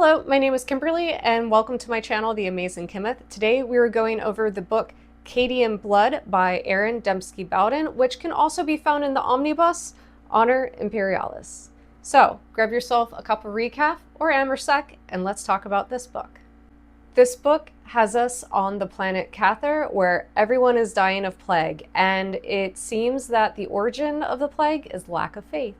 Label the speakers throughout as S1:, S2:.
S1: Hello, my name is Kimberly and welcome to my channel, The Amazing Kimeth. Today we are going over the book Cadian Blood by Dembski-Bowden, which can also be found in the omnibus Honor Imperialis. So grab yourself a cup of recaf or Amersec and let's talk about this book. This book has us on the planet Kartha, where everyone is dying of plague, and it seems that the origin of the plague is lack of faith.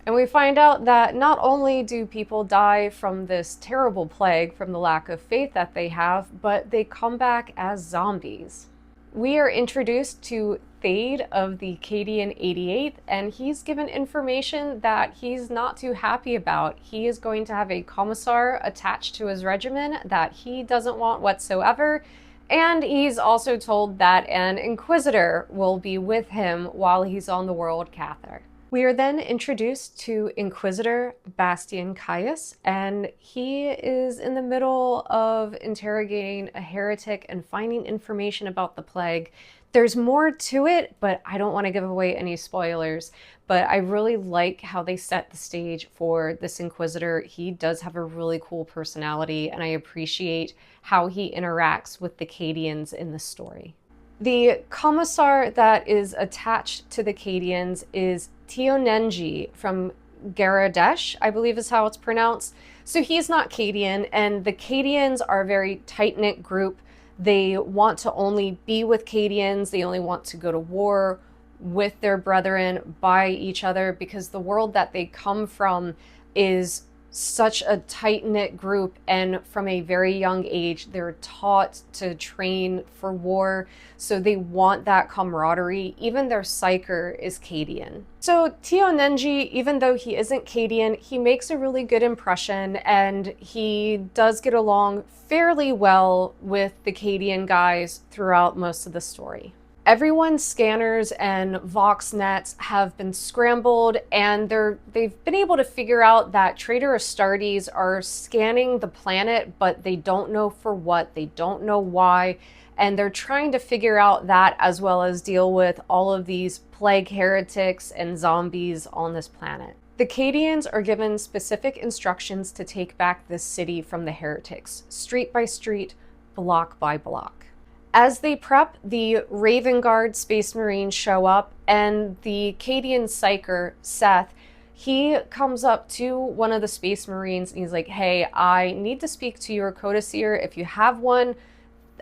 S1: And we find out that not only do people die from this terrible plague from the lack of faith that they have, but they come back as zombies. We are introduced to Thade of the Cadian 88th, and he's given information that he's not too happy about. He is going to have a commissar attached to his regiment that he doesn't want whatsoever, and he's also told that an inquisitor will be with him while he's on the world Kartha. We are then introduced to Inquisitor Bastian Caius, and he is in the middle of interrogating a heretic and finding information about the plague. There's more to it, but I don't want to give away any spoilers. But I really like how they set the stage for this Inquisitor. He does have a really cool personality, and I appreciate how he interacts with the Cadians in the story. The commissar that is attached to the Cadians is Tionenji from Garadesh, I believe is how it's pronounced. So he's not Cadian, and the Cadians are a very tight-knit group. They want to only be with Cadians. They only want to go to war with their brethren, by each other, because the world that they come from is such a tight-knit group, and from a very young age they're taught to train for war, so they want that camaraderie. Even their psyker is Cadian. So Tionenji, even though he isn't Cadian, he makes a really good impression, and he does get along fairly well with the Cadian guys throughout most of the story. Everyone's scanners and Vox nets have been scrambled, and they've been able to figure out that Traitor Astartes are scanning the planet, but they don't know for what, they don't know why, and they're trying to figure out that as well as deal with all of these plague heretics and zombies on this planet. The Cadians are given specific instructions to take back this city from the heretics, street by street, block by block. As they prep, the Raven Guard Space Marines show up, and the Cadian psyker, Seth, he comes up to one of the Space Marines and he's like, "Hey, I need to speak to your Codicil if you have one.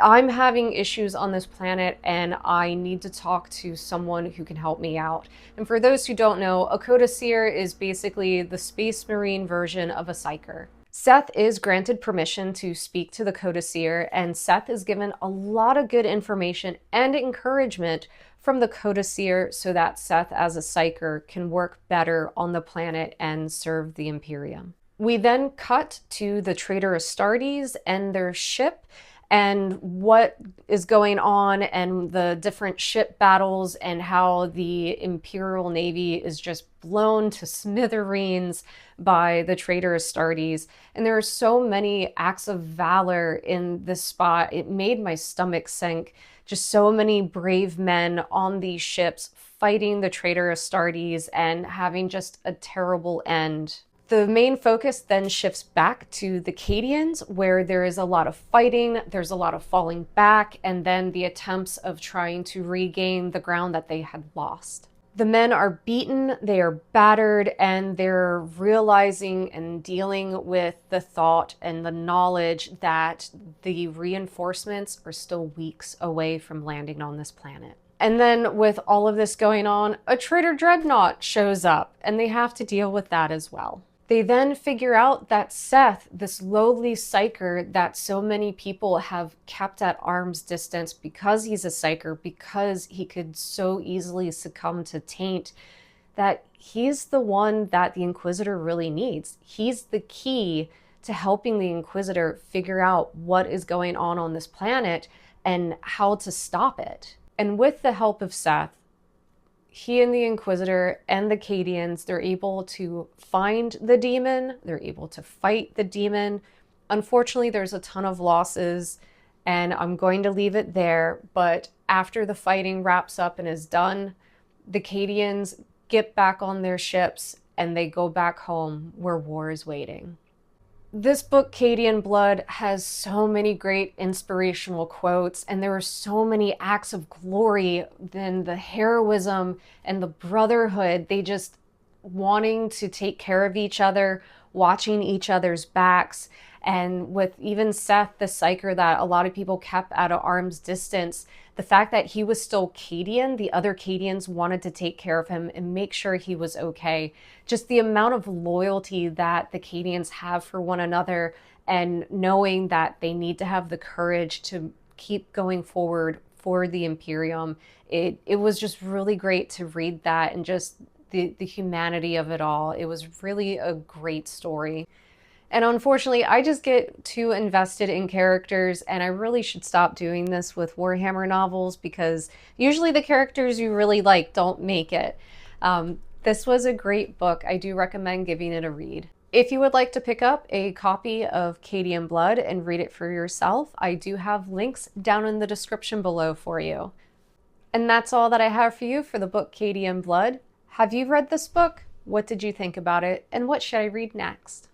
S1: I'm having issues on this planet and I need to talk to someone who can help me out." And for those who don't know, a Codicil is basically the Space Marine version of a psyker. Seth is granted permission to speak to the Codicil, and Seth is given a lot of good information and encouragement from the Codicil so that Seth as a psyker can work better on the planet and serve the Imperium. We then cut to the Traitor Astartes and their ship, and what is going on, and the different ship battles, and how the Imperial Navy is just blown to smithereens by the Traitor Astartes. And there are so many acts of valor in this spot. It made my stomach sink. Just so many brave men on these ships fighting the Traitor Astartes and having just a terrible end. The main focus then shifts back to the Cadians, where there is a lot of fighting, there's a lot of falling back, and then the attempts of trying to regain the ground that they had lost. The men are beaten, they are battered, and they're realizing and dealing with the thought and the knowledge that the reinforcements are still weeks away from landing on this planet. And then with all of this going on, a traitor dreadnought shows up, and they have to deal with that as well. They then figure out that Seth, this lowly psyker that so many people have kept at arm's distance because he's a psyker, because he could so easily succumb to taint, that he's the one that the Inquisitor really needs. He's the key to helping the Inquisitor figure out what is going on this planet and how to stop it. And with the help of Seth, he and the Inquisitor and the Cadians, they're able to find the demon, they're able to fight the demon. Unfortunately, there's a ton of losses, and I'm going to leave it there, but after the fighting wraps up and is done, the Cadians get back on their ships and they go back home where war is waiting. This book, Cadian Blood, has so many great inspirational quotes, and there are so many acts of glory, then the heroism and the brotherhood. They just wanting to take care of each other, watching each other's backs. And with even Seth, the psyker that a lot of people kept at an arm's distance, the fact that he was still Cadian, the other Cadians wanted to take care of him and make sure he was okay. Just the amount of loyalty that the Cadians have for one another, and knowing that they need to have the courage to keep going forward for the Imperium. It was just really great to read that, and just the humanity of it all. It was really a great story. And unfortunately, I just get too invested in characters, and I really should stop doing this with Warhammer novels because usually the characters you really like don't make it. This was a great book. I do recommend giving it a read. If you would like to pick up a copy of Cadian Blood and read it for yourself, I do have links down in the description below for you. And that's all that I have for you for the book Cadian Blood. Have you read this book? What did you think about it? And what should I read next?